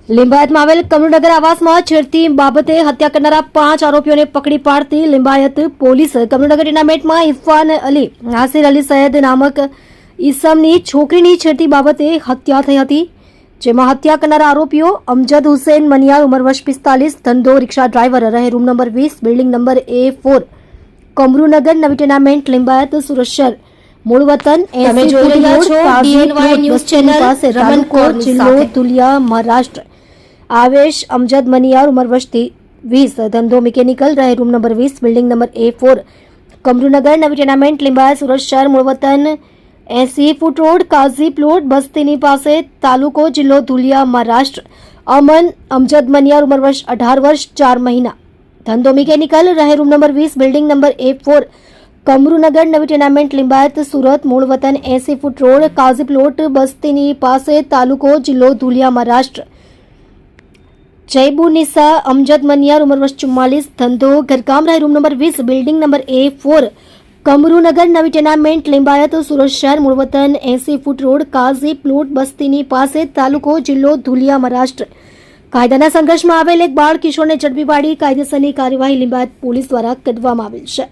લિંબાયતમાં આવેલ કમરુનગર આવાસમાં છેડતી બાબતે હત્યા કરનારા 5 આરોપીઓને પકડી પાડતી લિંબાયત પોલીસ કમરુનગર ટેનામેન્ટમાં ઇરફાન અલી નાસિર અલી સૈયદ નામક ઈસમની છોકરીની છેડતી બાબતે હત્યા થઈ હતી, જેમાં હત્યા કરનારા આરોપીઓ અમજદ હુસૈન મનિયાર ઉંમર વર્ષ 45, ધંધો રિક્ષા ડ્રાઈવર, રહે room number 20, building number A4, કમરુનગર નવી ટેનામેન્ટ લિંબાયત સુરત શહેર, મૂળ વતન જિલ્લો ધુલિયા મહારાષ્ટ્ર। आवेश अमजद मनियार उम्र वर्ष 20, धंधो मैकेनिकल, रहे room number 20, building number A4, कमरुनगर नवी टेनामेंट लिंबायत सुरत शहर, मूळ वतन 80 फूट रोड, काजी प्लॉट, बस्तीनी पासे, तालुको जिल्लो धुलिया महाराष्ट्र। अमन अमजद मनियार उम्र वर्ष 18 वर्ष 4 महीना, धंधो मैकेनिकल, रहे room number 20, building number A4, कमरुनगर नवी टेनामेंट लिंबायत सुरत, मूळ वतन 80 फूट रोड, काजी प्लॉट, बस्तीनी पासे, तालुको जिल्लो धुलिया महाराष्ट्र। जयबुनिसा अमजद मनियार उम्र वर्ष 44, धंधो घरकाम, रहे room number 20, building number A4, कमरुनगर नवी टेनामेंट लिंबायत सुरत शहर, मूळ वतन 80 फूट रोड, काजी प्लॉट, बस्तीनी पासे, तालुको जिल्लो धुलिया महाराष्ट्र। कायदाना संघर्षમાં આવેલ એક બાળ કિશોરને ઝડપી પાડી કાયદેસરની કાર્યવાહી લિંબાયત પોલીસ દ્વારા કરવામાં આવેલ છે।